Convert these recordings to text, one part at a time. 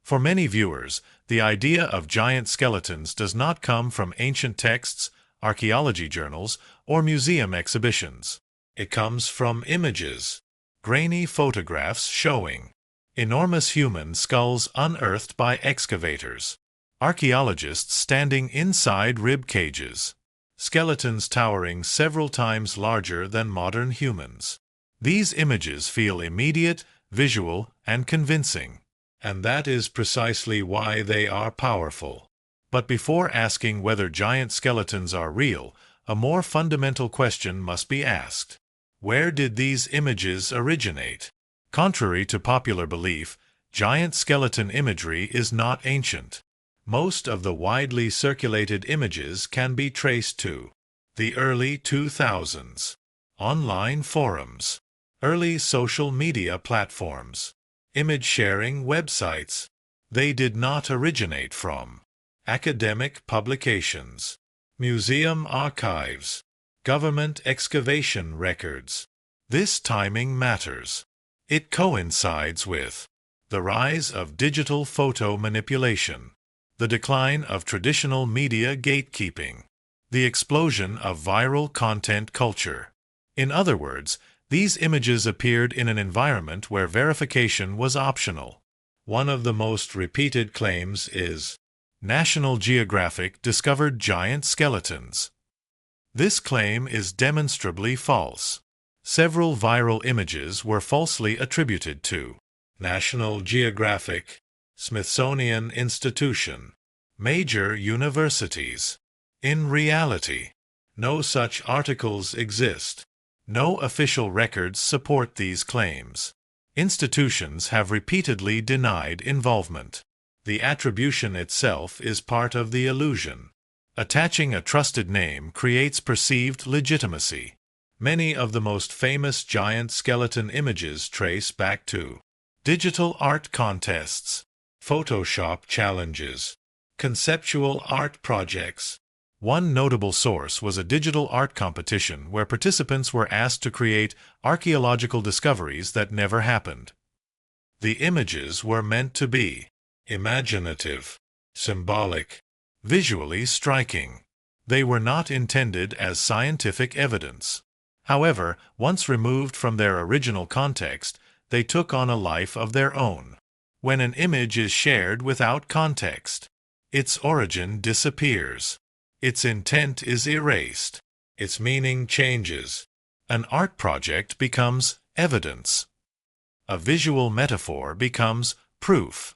For many viewers, the idea of giant skeletons does not come from ancient texts, archaeology journals, or museum exhibitions. It comes from images, grainy photographs showing enormous human skulls unearthed by excavators, archaeologists standing inside rib cages, skeletons towering several times larger than modern humans. These images feel immediate, visual, and convincing, and that is precisely why they are powerful. But before asking whether giant skeletons are real, a more fundamental question must be asked. Where did these images originate? Contrary to popular belief, giant skeleton imagery is not ancient. Most of the widely circulated images can be traced to the early 2000s, online forums, early social media platforms, image-sharing websites. They did not originate from academic publications, museum archives, government excavation records. This timing matters. It coincides with the rise of digital photo manipulation, the decline of traditional media gatekeeping, the explosion of viral content culture. In other words, these images appeared in an environment where verification was optional. One of the most repeated claims is, National Geographic discovered giant skeletons. This claim is demonstrably false. Several viral images were falsely attributed to National Geographic, Smithsonian Institution, major universities. In reality, no such articles exist. No official records support these claims. Institutions have repeatedly denied involvement. The attribution itself is part of the illusion. Attaching a trusted name creates perceived legitimacy. Many of the most famous giant skeleton images trace back to digital art contests, Photoshop challenges, conceptual art projects. One notable source was a digital art competition where participants were asked to create archaeological discoveries that never happened. The images were meant to be imaginative, symbolic, visually striking. They were not intended as scientific evidence. However, once removed from their original context, they took on a life of their own. When an image is shared without context, its origin disappears. Its intent is erased. Its meaning changes. An art project becomes evidence. A visual metaphor becomes proof.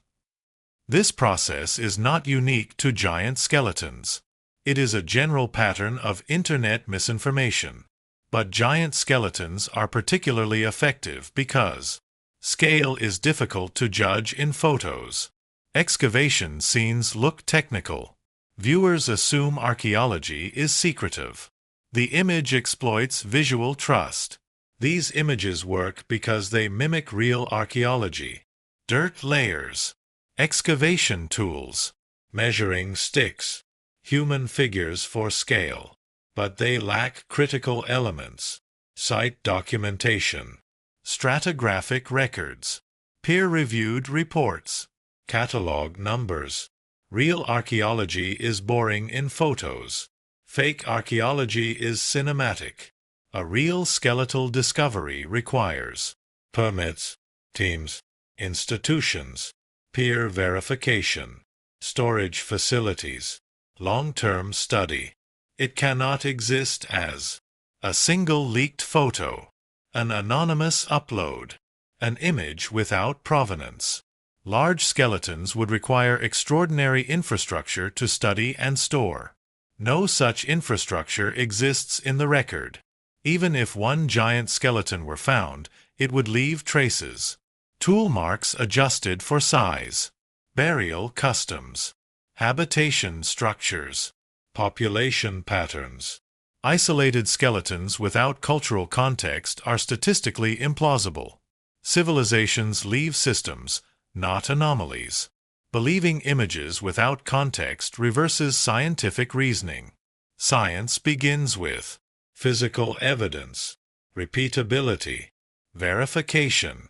This process is not unique to giant skeletons. It is a general pattern of internet misinformation. But giant skeletons are particularly effective because scale is difficult to judge in photos. Excavation scenes look technical. Viewers assume archaeology is secretive. The image exploits visual trust. These images work because they mimic real archaeology. Dirt layers, excavation tools, measuring sticks, human figures for scale. But they lack critical elements, site documentation, stratigraphic records, peer-reviewed reports, catalog numbers. Real archaeology is boring in photos. Fake archaeology is cinematic. A real skeletal discovery requires permits, teams, institutions, peer verification, storage facilities, long-term study. It cannot exist as a single leaked photo, an anonymous upload, an image without provenance. Large skeletons would require extraordinary infrastructure to study and store. No such infrastructure exists in the record. Even if one giant skeleton were found, it would leave traces. Tool marks adjusted for size, burial customs, habitation structures, population patterns. Isolated skeletons without cultural context are statistically implausible. Civilizations leave systems, not anomalies. Believing images without context reverses scientific reasoning. Science begins with physical evidence, repeatability, verification.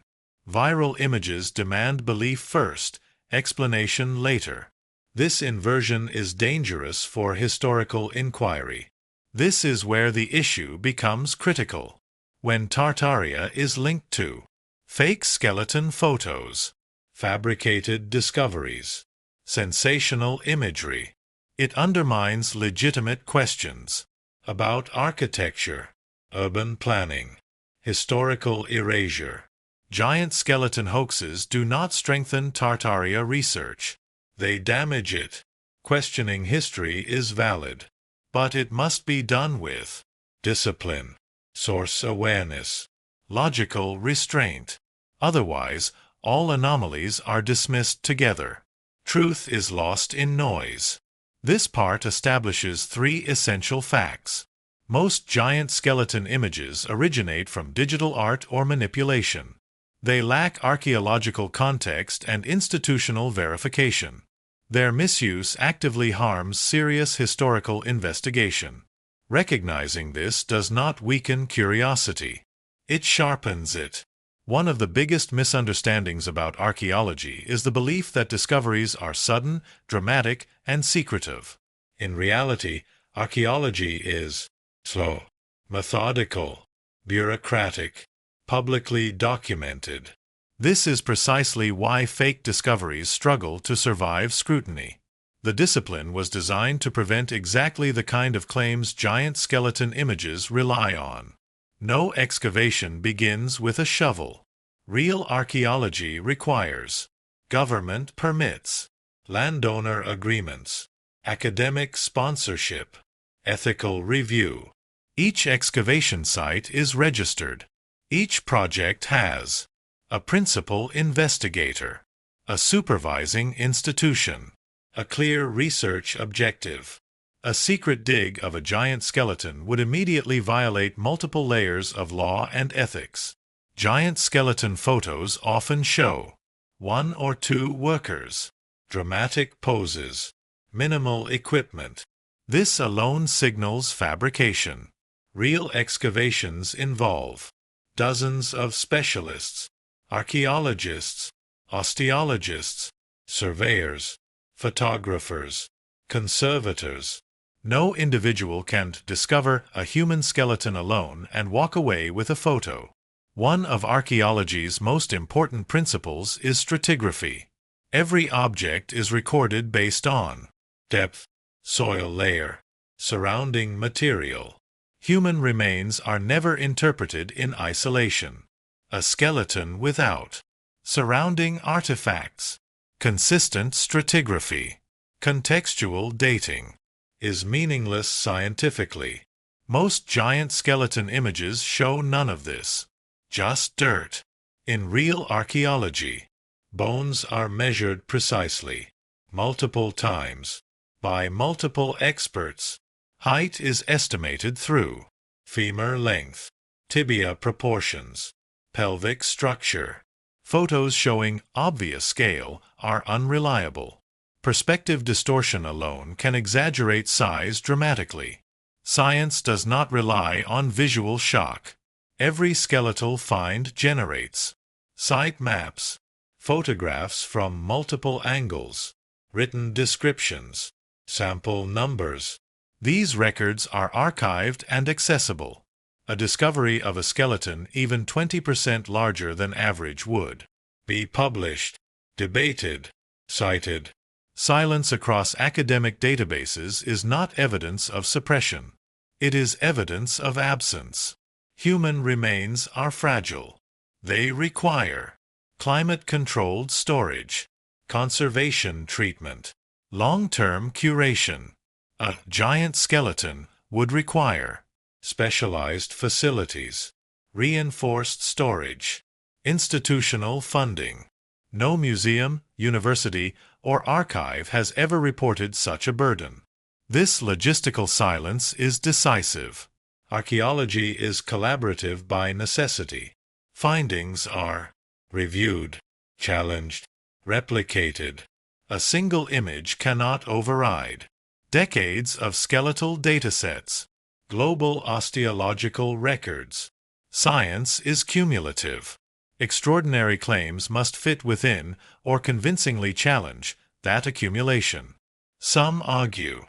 Viral images demand belief first, explanation later. This inversion is dangerous for historical inquiry. This is where the issue becomes critical. When Tartaria is linked to fake skeleton photos, fabricated discoveries, sensational imagery, it undermines legitimate questions about architecture, urban planning, historical erasure. Giant skeleton hoaxes do not strengthen Tartaria research. They damage it. Questioning history is valid, but it must be done with discipline, source awareness, logical restraint. Otherwise, all anomalies are dismissed together. Truth is lost in noise. This part establishes three essential facts. Most giant skeleton images originate from digital art or manipulation. They lack archaeological context and institutional verification. Their misuse actively harms serious historical investigation. Recognizing this does not weaken curiosity. It sharpens it. One of the biggest misunderstandings about archaeology is the belief that discoveries are sudden, dramatic, and secretive. In reality, archaeology is slow, methodical, bureaucratic, publicly documented. This is precisely why fake discoveries struggle to survive scrutiny. The discipline was designed to prevent exactly the kind of claims giant skeleton images rely on. No excavation begins with a shovel. Real archaeology requires government permits, landowner agreements, academic sponsorship, ethical review. Each excavation site is registered. Each project has a principal investigator, a supervising institution, a clear research objective. A secret dig of a giant skeleton would immediately violate multiple layers of law and ethics. Giant skeleton photos often show one or two workers, dramatic poses, minimal equipment. This alone signals fabrication. Real excavations involve dozens of specialists, archaeologists, osteologists, surveyors, photographers, conservators. No individual can discover a human skeleton alone and walk away with a photo. One of archaeology's most important principles is stratigraphy. Every object is recorded based on depth, soil layer, surrounding material. Human remains are never interpreted in isolation. A skeleton without surrounding artifacts, consistent stratigraphy, contextual dating, is meaningless scientifically. Most giant skeleton images show none of this. Just dirt. In real archaeology, bones are measured precisely, multiple times, by multiple experts. Height is estimated through femur length, tibia proportions, pelvic structure. Photos showing obvious scale are unreliable. Perspective distortion alone can exaggerate size dramatically. Science does not rely on visual shock. Every skeletal find generates site maps, photographs from multiple angles, written descriptions, sample numbers. These records are archived and accessible. A discovery of a skeleton even 20% larger than average would be published, debated, cited. Silence across academic databases is not evidence of suppression. It is evidence of absence. Human remains are fragile. They require climate-controlled storage, conservation treatment, long-term curation. A giant skeleton would require specialized facilities, reinforced storage, institutional funding. No museum, university, or archive has ever reported such a burden. This logistical silence is decisive. Archaeology is collaborative by necessity. Findings are reviewed, challenged, replicated. A single image cannot override decades of skeletal datasets, global osteological records. Science is cumulative. Extraordinary claims must fit within or convincingly challenge that accumulation. Some argue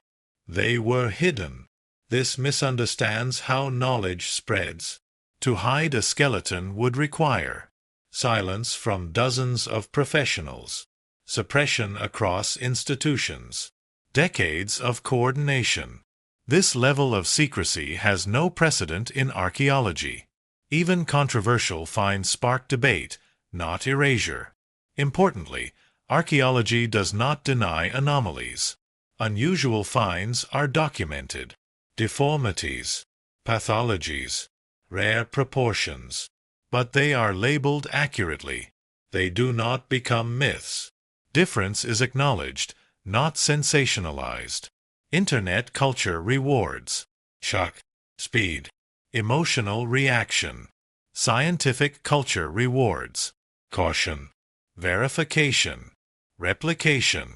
they were hidden. This misunderstands how knowledge spreads. To hide a skeleton would require silence from dozens of professionals, suppression across institutions, decades of coordination. This level of secrecy has no precedent in archaeology. Even controversial finds spark debate, not erasure. Importantly, archaeology does not deny anomalies. Unusual finds are documented. Deformities, pathologies, rare proportions. But they are labeled accurately. They do not become myths. Difference is acknowledged, not sensationalized. Internet culture rewards shock, speed, emotional reaction. Scientific culture rewards caution, verification, replication.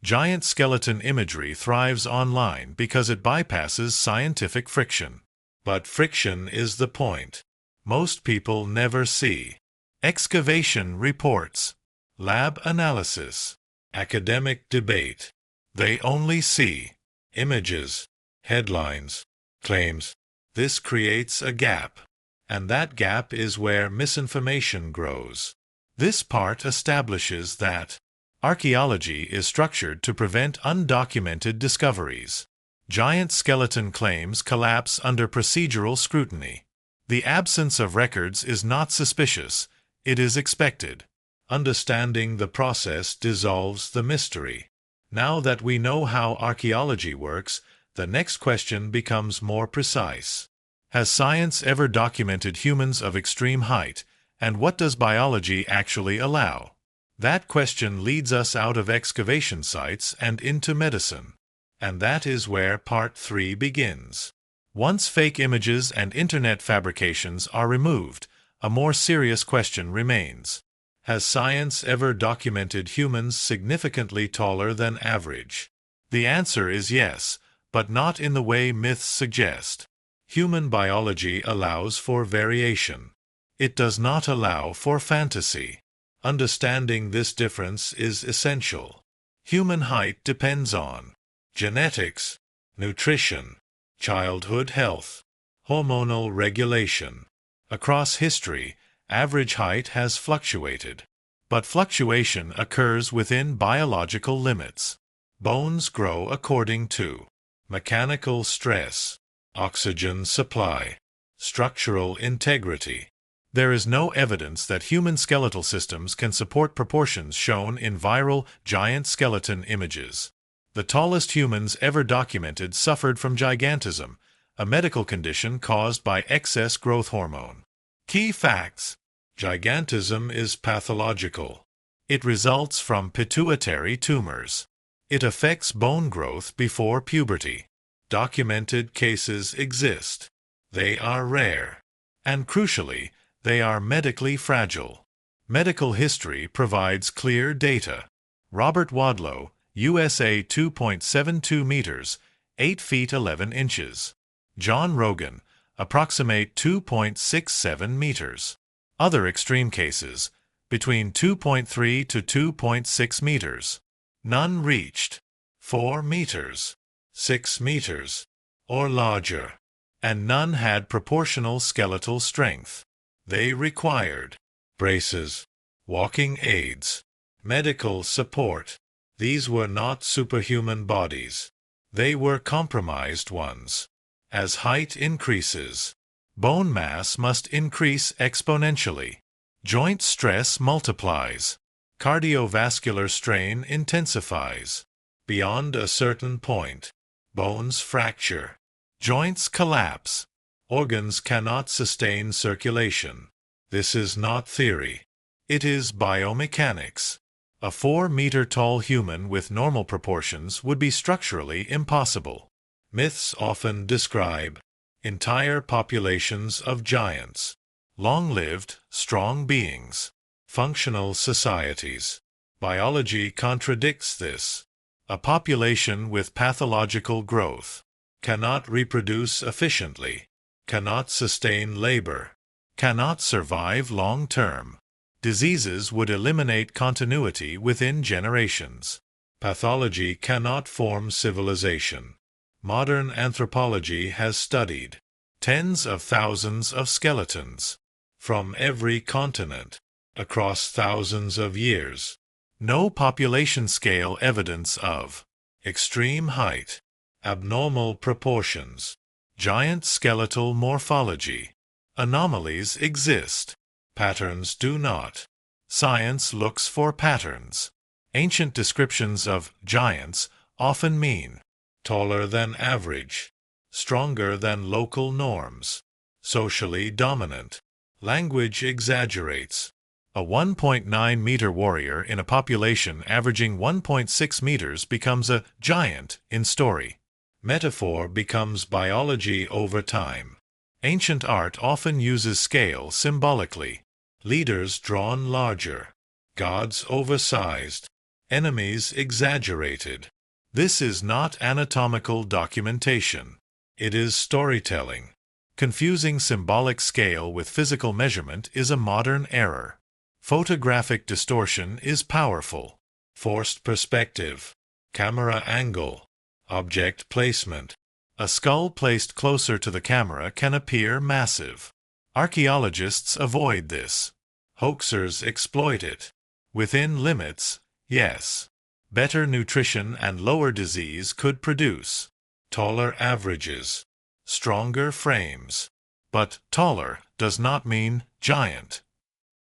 Giant skeleton imagery thrives online because it bypasses scientific friction. But friction is the point. Most people never see excavation reports, lab analysis, academic debate. They only see images, headlines, claims. This creates a gap, and that gap is where misinformation grows. This part establishes that archaeology is structured to prevent undocumented discoveries. Giant skeleton claims collapse under procedural scrutiny. The absence of records is not suspicious, it is expected. Understanding the process dissolves the mystery. Now that we know how archaeology works, the next question becomes more precise. Has science ever documented humans of extreme height, and what does biology actually allow? That question leads us out of excavation sites and into medicine. And that is where Part 3 begins. Once fake images and internet fabrications are removed, a more serious question remains. Has science ever documented humans significantly taller than average? The answer is yes, but not in the way myths suggest. Human biology allows for variation. It does not allow for fantasy. Understanding this difference is essential. Human height depends on genetics, nutrition, childhood health, hormonal regulation. Across history, average height has fluctuated. But fluctuation occurs within biological limits. Bones grow according to mechanical stress, oxygen supply, structural integrity. There is no evidence that human skeletal systems can support proportions shown in viral giant skeleton images. The tallest humans ever documented suffered from gigantism, a medical condition caused by excess growth hormone. Key facts: gigantism is pathological. It results from pituitary tumors. It affects bone growth before puberty. Documented cases exist. They are rare. And crucially, they are medically fragile. Medical history provides clear data. Robert Wadlow, USA 2.72 meters, 8 feet 11 inches. John Rogan, approximate 2.67 meters. Other extreme cases, between 2.3 to 2.6 meters. None reached 4 meters, 6 meters, or larger. And none had proportional skeletal strength. They required braces, walking aids, medical support. These were not superhuman bodies. They were compromised ones. As height increases, bone mass must increase exponentially. Joint stress multiplies. Cardiovascular strain intensifies. Beyond a certain point, bones fracture. Joints collapse. Organs cannot sustain circulation. This is not theory. It is biomechanics. A 4-meter-tall human with normal proportions would be structurally impossible. Myths often describe entire populations of giants, long-lived, strong beings, functional societies. Biology contradicts this. A population with pathological growth cannot reproduce efficiently, cannot sustain labor, cannot survive long-term. Diseases would eliminate continuity within generations. Pathology cannot form civilization. Modern anthropology has studied tens of thousands of skeletons from every continent across thousands of years. No population scale evidence of extreme height, abnormal proportions, giant skeletal morphology. Anomalies exist. Patterns do not. Science looks for patterns. Ancient descriptions of giants often mean taller than average, stronger than local norms, socially dominant. Language exaggerates. A 1.9-meter warrior in a population averaging 1.6 meters becomes a giant in story. Metaphor becomes biology over time. Ancient art often uses scale symbolically. Leaders drawn larger, gods oversized, enemies exaggerated. This is not anatomical documentation. It is storytelling. Confusing symbolic scale with physical measurement is a modern error. Photographic distortion is powerful. Forced perspective, camera angle, object placement. A skull placed closer to the camera can appear massive. Archaeologists avoid this. Hoaxers exploit it. Within limits, yes. Better nutrition and lower disease could produce taller averages, stronger frames. But taller does not mean giant.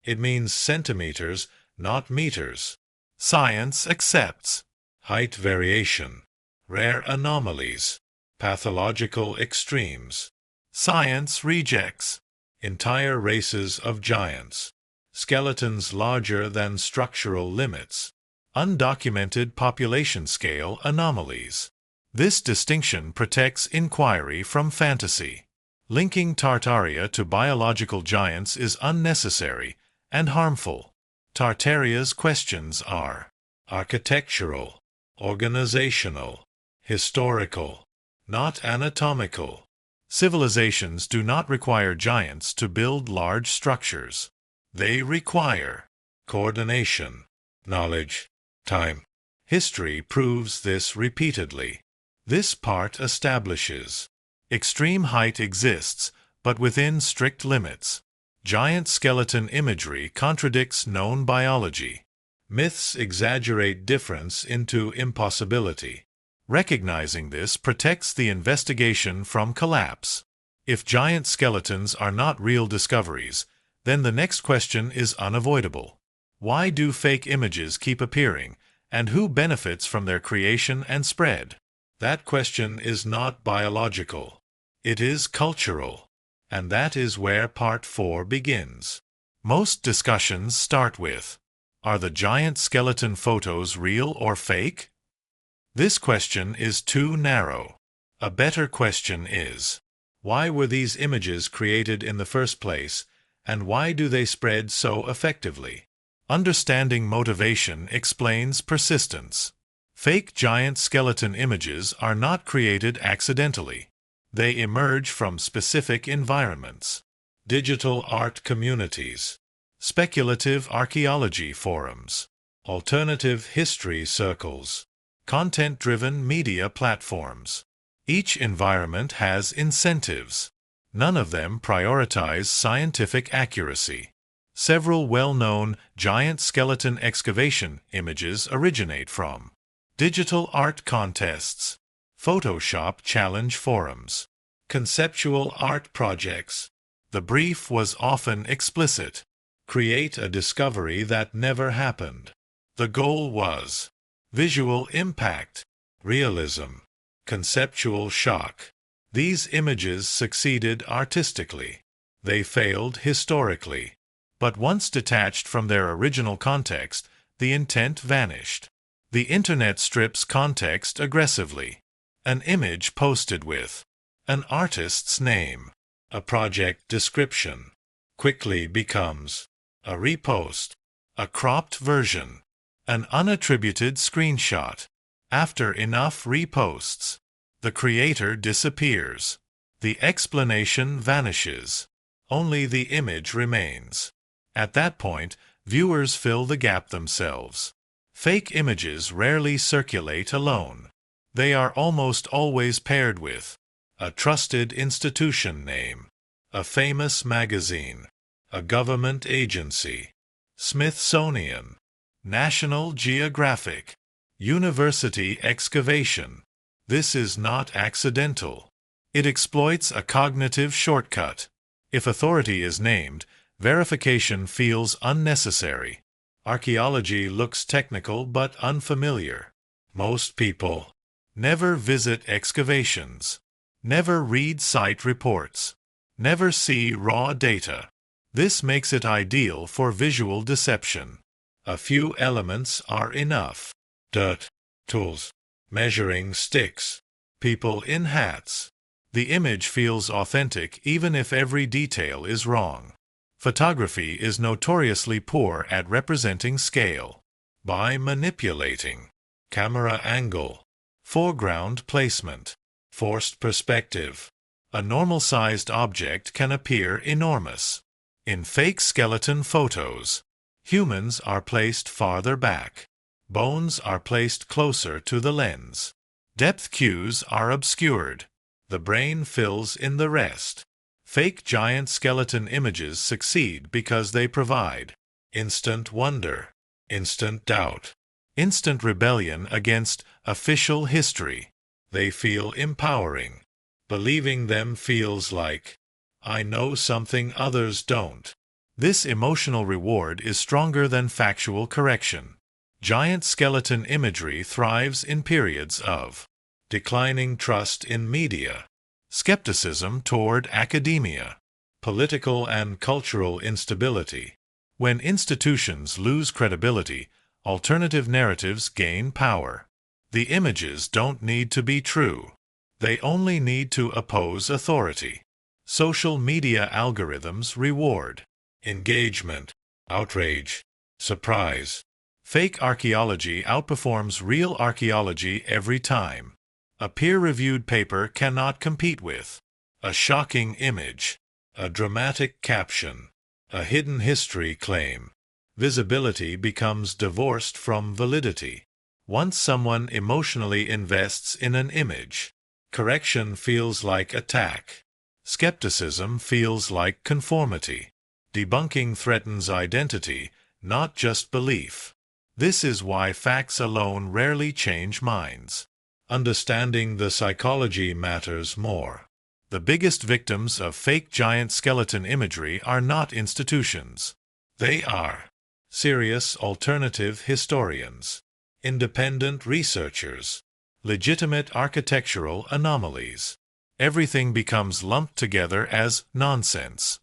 It means centimeters, not meters. Science accepts height variation, rare anomalies, pathological extremes. Science rejects entire races of giants, skeletons larger than structural limits, undocumented population scale anomalies. This distinction protects inquiry from fantasy. Linking Tartaria to biological giants is unnecessary and harmful. Tartaria's questions are architectural, organizational, historical, not anatomical. Civilizations do not require giants to build large structures. They require coordination, knowledge, time. History proves this repeatedly. This part establishes extreme height exists, but within strict limits. Giant skeleton imagery contradicts known biology. Myths exaggerate difference into impossibility. Recognizing this protects the investigation from collapse. If giant skeletons are not real discoveries, then the next question is unavoidable. Why do fake images keep appearing, and who benefits from their creation and spread? That question is not biological. It is cultural. And that is where Part 4 begins. Most discussions start with, are the giant skeleton photos real or fake? This question is too narrow. A better question is, why were these images created in the first place, and why do they spread so effectively? Understanding motivation explains persistence. Fake giant skeleton images are not created accidentally. They emerge from specific environments. Digital art communities, speculative archaeology forums, alternative history circles, content-driven media platforms. Each environment has incentives. None of them prioritize scientific accuracy. Several well-known giant skeleton excavation images originate from digital art contests, Photoshop challenge forums, conceptual art projects. The brief was often explicit. Create a discovery that never happened. The goal was visual impact, realism, conceptual shock. These images succeeded artistically. They failed historically. But once detached from their original context, the intent vanished. The Internet strips context aggressively. An image posted with an artist's name, a project description, quickly becomes a repost, a cropped version, an unattributed screenshot. After enough reposts, the creator disappears. The explanation vanishes. Only the image remains. At that point, Viewers fill the gap themselves. Fake images rarely circulate alone. They are almost always paired with a trusted institution name, a famous magazine, a government agency, Smithsonian, National Geographic, University excavation. This is not accidental. It exploits a cognitive shortcut. If authority is named, verification feels unnecessary. Archaeology looks technical but unfamiliar. Most people never visit excavations, never read site reports, never see raw data. This makes it ideal for visual deception. A few elements are enough. Dirt, tools, measuring sticks, people in hats. The image feels authentic even if every detail is wrong. Photography is notoriously poor at representing scale. By manipulating camera angle, foreground placement, forced perspective, a normal-sized object can appear enormous. In fake skeleton photos, humans are placed farther back. Bones are placed closer to the lens. Depth cues are obscured. The brain fills in the rest. Fake giant skeleton images succeed because they provide instant wonder, instant doubt, instant rebellion against official history. They feel empowering. Believing them feels like, I know something others don't. This emotional reward is stronger than factual correction. Giant skeleton imagery thrives in periods of declining trust in media, skepticism toward academia, political and cultural instability. When institutions lose credibility, alternative narratives gain power. The images don't need to be true. They only need to oppose authority. Social media algorithms reward engagement, outrage, surprise. Fake archaeology outperforms real archaeology every time. A peer-reviewed paper cannot compete with a shocking image, a dramatic caption, a hidden history claim. Visibility becomes divorced from validity. Once someone emotionally invests in an image, correction feels like attack. Skepticism feels like conformity. Debunking threatens identity, not just belief. This is why facts alone rarely change minds. Understanding the psychology matters more. The biggest victims of fake giant skeleton imagery are not institutions. They are serious alternative historians, independent researchers, legitimate architectural anomalies. Everything becomes lumped together as nonsense.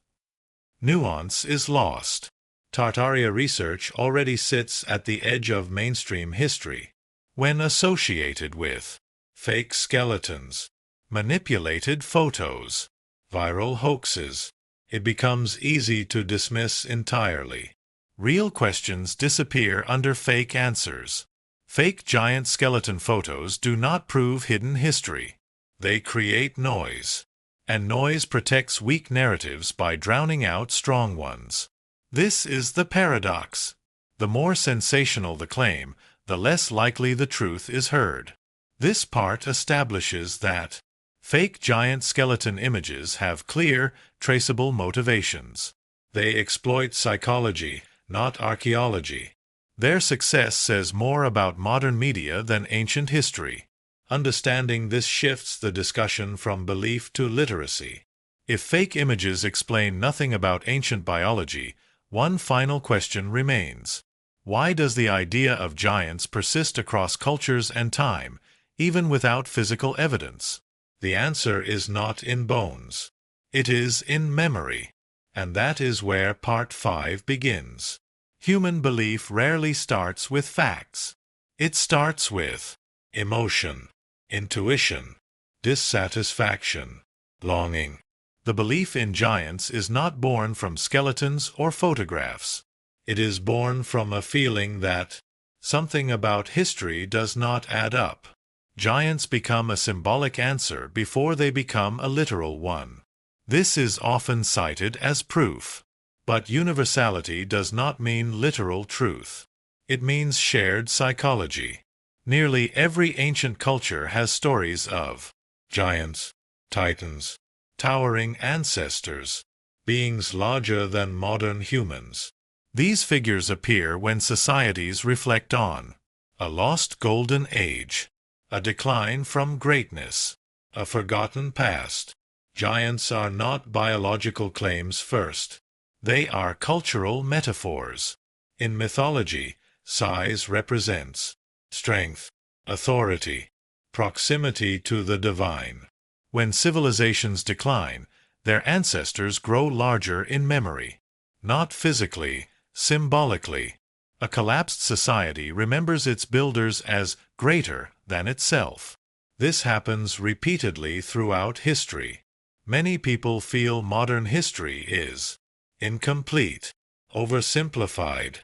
Nuance is lost. Tartaria research already sits at the edge of mainstream history. When associated with fake skeletons, manipulated photos, viral hoaxes, it becomes easy to dismiss entirely. Real questions disappear under fake answers. Fake giant skeleton photos do not prove hidden history. They create noise. And noise protects weak narratives by drowning out strong ones. This is the paradox. The more sensational the claim, the less likely the truth is heard. This part establishes that fake giant skeleton images have clear, traceable motivations. They exploit psychology, not archaeology. Their success says more about modern media than ancient history. Understanding this shifts the discussion from belief to literacy. If fake images explain nothing about ancient biology, one final question remains. Why does the idea of giants persist across cultures and time, even without physical evidence? The answer is not in bones. It is in memory. And that is where Part 5 begins. Human belief rarely starts with facts. It starts with emotion, intuition, dissatisfaction, longing. The belief in giants is not born from skeletons or photographs. It is born from a feeling that something about history does not add up. Giants become a symbolic answer before they become a literal one. This is often cited as proof. But universality does not mean literal truth. It means shared psychology. Nearly every ancient culture has stories of giants, titans, towering ancestors, beings larger than modern humans. These figures appear when societies reflect on a lost golden age, a decline from greatness, a forgotten past. Giants are not biological claims first. They are cultural metaphors. In mythology, size represents strength, authority, proximity to the divine. When civilizations decline, their ancestors grow larger in memory, not physically, symbolically. A collapsed society remembers its builders as greater than itself. This happens repeatedly throughout history. Many people feel modern history is incomplete, oversimplified,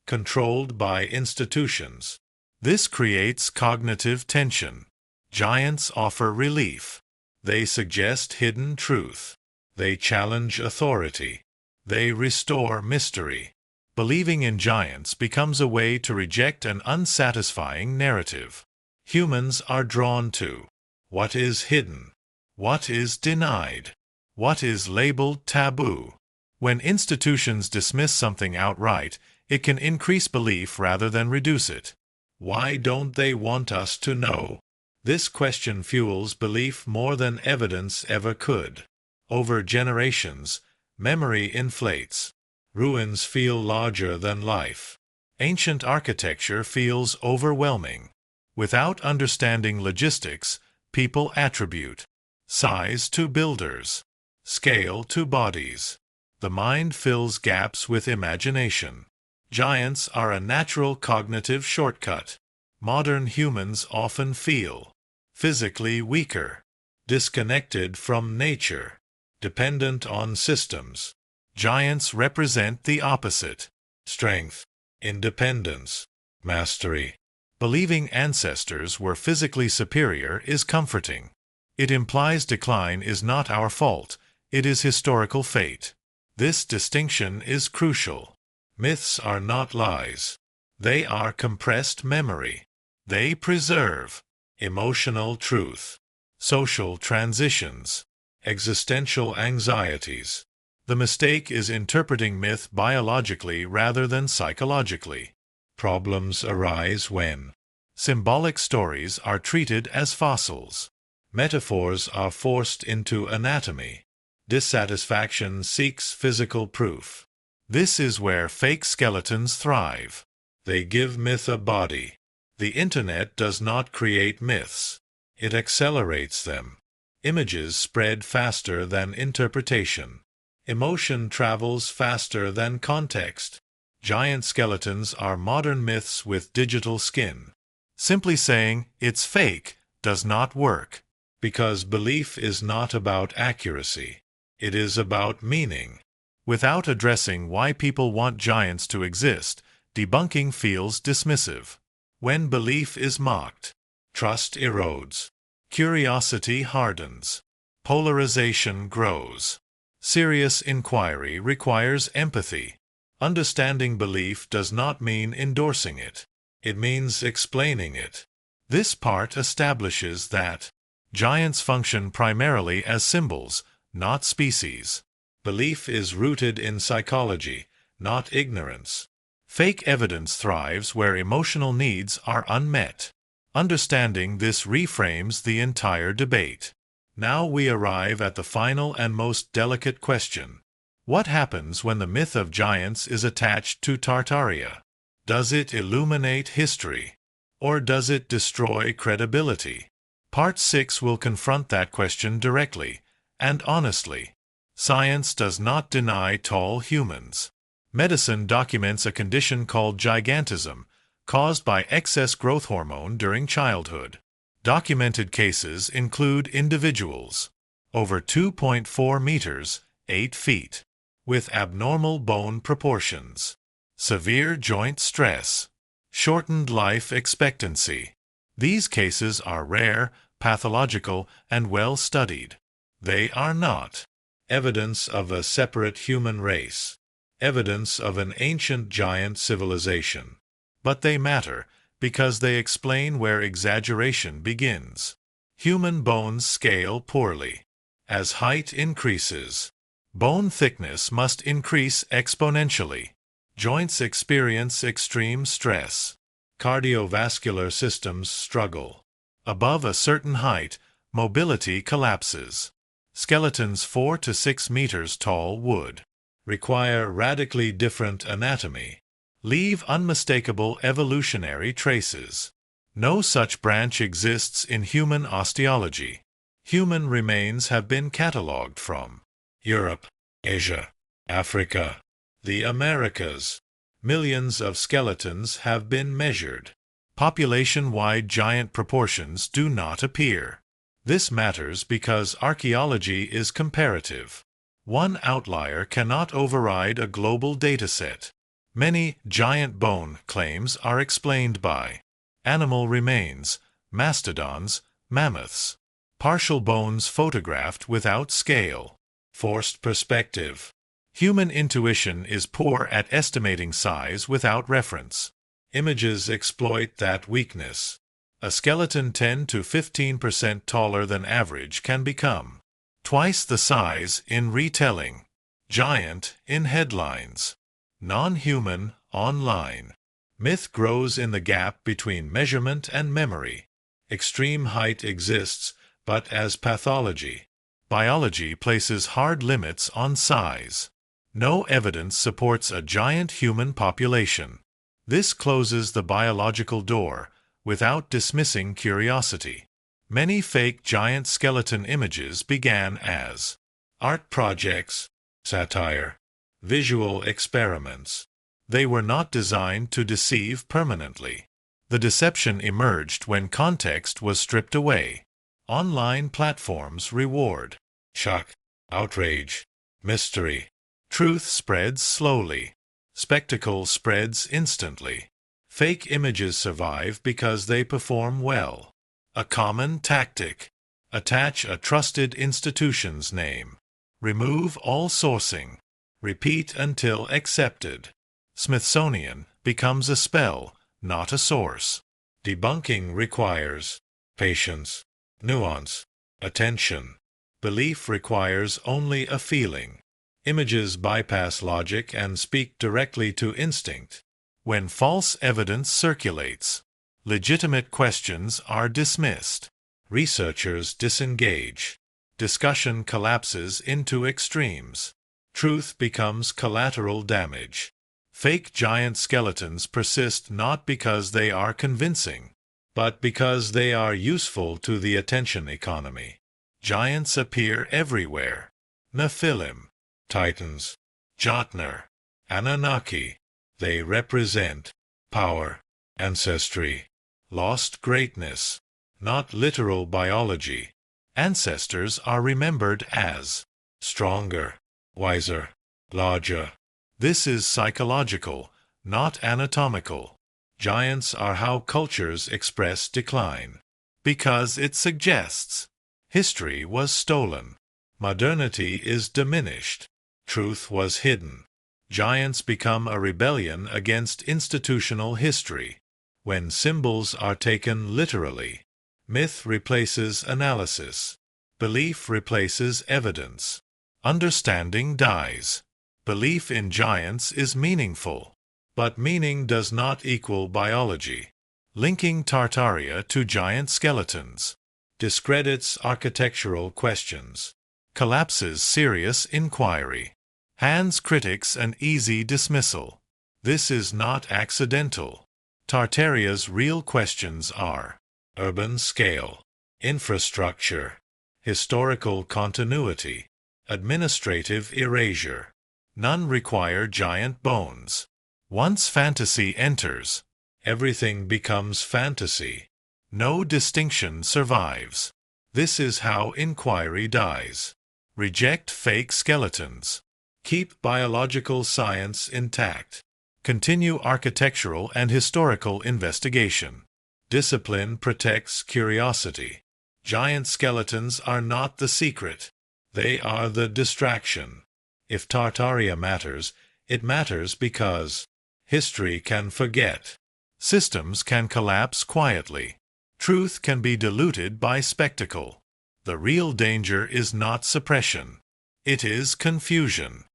controlled by institutions. This creates cognitive tension. Giants offer relief. They suggest hidden truth. They challenge authority. They restore mystery. Believing in giants becomes a way to reject an unsatisfying narrative. Humans are drawn to what is hidden, what is denied, what is labeled taboo. When institutions dismiss something outright, it can increase belief rather than reduce it. Why don't they want us to know? This question fuels belief more than evidence ever could. Over generations, memory inflates. Ruins feel larger than life. Ancient architecture feels overwhelming. Without understanding logistics, people attribute size to builders, scale to bodies. The mind fills gaps with imagination. Giants are a natural cognitive shortcut. Modern humans often feel physically weaker, disconnected from nature, dependent on systems. Giants represent the opposite: strength, independence, mastery. Believing ancestors were physically superior is comforting. It implies decline is not our fault, it is historical fate. This distinction is crucial. Myths are not lies. They are compressed memory. They preserve emotional truth, social transitions, existential anxieties. The mistake is interpreting myth biologically rather than psychologically. Problems arise when symbolic stories are treated as fossils. Metaphors are forced into anatomy. Dissatisfaction seeks physical proof. This is where fake skeletons thrive. They give myth a body. The Internet does not create myths. It accelerates them. Images spread faster than interpretation. Emotion travels faster than context. Giant skeletons are modern myths with digital skin. Simply saying it's fake does not work, because belief is not about accuracy. It is about meaning. Without addressing why people want giants to exist, debunking feels dismissive. When belief is mocked, trust erodes. Curiosity hardens. Polarization grows. Serious inquiry requires empathy. Understanding belief does not mean endorsing it. It means explaining it. This part establishes that giants function primarily as symbols, not species. Belief is rooted in psychology, not ignorance. Fake evidence thrives where emotional needs are unmet. Understanding this reframes the entire debate. Now we arrive at the final and most delicate question. What happens when the myth of giants is attached to Tartaria? Does it illuminate history? Or does it destroy credibility? Part 6 will confront that question directly and honestly. Science does not deny tall humans. Medicine documents a condition called gigantism, caused by excess growth hormone during childhood. Documented cases include individuals over 2.4 meters, 8 feet, with abnormal bone proportions, severe joint stress, shortened life expectancy. These cases are rare, pathological, and well studied. They are not evidence of a separate human race. evidence of an ancient giant civilization. But they matter because they explain where exaggeration begins. Human bones scale poorly. As height increases, bone thickness must increase exponentially. Joints experience extreme stress. Cardiovascular systems struggle. Above a certain height, mobility collapses. Skeletons 4 to 6 meters tall would require radically different anatomy, leave unmistakable evolutionary traces. No such branch exists in human osteology. Human remains have been catalogued from Europe, Asia, Africa, the Americas. Millions of skeletons have been measured. Population-wide giant proportions do not appear. This matters because archaeology is comparative. One outlier cannot override a global dataset. Many giant bone claims are explained by animal remains, mastodons, mammoths, partial bones photographed without scale, forced perspective. Human intuition is poor at estimating size without reference. Images exploit that weakness. A skeleton 10 to 15% taller than average can become twice the size in retelling, giant in headlines, non-human online. Myth grows in the gap between measurement and memory. Extreme height exists, but as pathology. Biology places hard limits on size. No evidence supports a giant human population. This closes the biological door, without dismissing curiosity. Many fake giant skeleton images began as art projects, satire, visual experiments. They were not designed to deceive permanently. The deception emerged when context was stripped away. Online platforms reward shock, outrage, mystery. Truth spreads slowly. Spectacle spreads instantly. Fake images survive because they perform well. A common tactic: attach a trusted institution's name. Remove all sourcing. Repeat until accepted. Smithsonian becomes a spell, not a source. Debunking requires patience, nuance, attention. Belief requires only a feeling. Images bypass logic and speak directly to instinct. When false evidence circulates, legitimate questions are dismissed. Researchers disengage. Discussion collapses into extremes. Truth becomes collateral damage. Fake giant skeletons persist not because they are convincing, but because they are useful to the attention economy. Giants appear everywhere. Nephilim, Titans, Jotnar, Anunnaki. They represent power, ancestry, lost greatness, not literal biology. Ancestors are remembered as stronger, wiser, larger. This is psychological, not anatomical. Giants are how cultures express decline, because it suggests history was stolen. Modernity is diminished. Truth was hidden. Giants become a rebellion against institutional history. When symbols are taken literally, myth replaces analysis. Belief replaces evidence. Understanding dies. Belief in giants is meaningful, but meaning does not equal biology. Linking Tartaria to giant skeletons discredits architectural questions, collapses serious inquiry, hands critics an easy dismissal. This is not accidental. Tartaria's real questions are urban scale, infrastructure, historical continuity, administrative erasure. None require giant bones. Once fantasy enters, everything becomes fantasy. No distinction survives. This is how inquiry dies. Reject fake skeletons. Keep biological science intact. Continue architectural and historical investigation. Discipline protects curiosity. Giant skeletons are not the secret. They are the distraction. If Tartaria matters, It matters because history can forget. Systems can collapse quietly. Truth can be diluted by spectacle. The real danger is not suppression. It is confusion.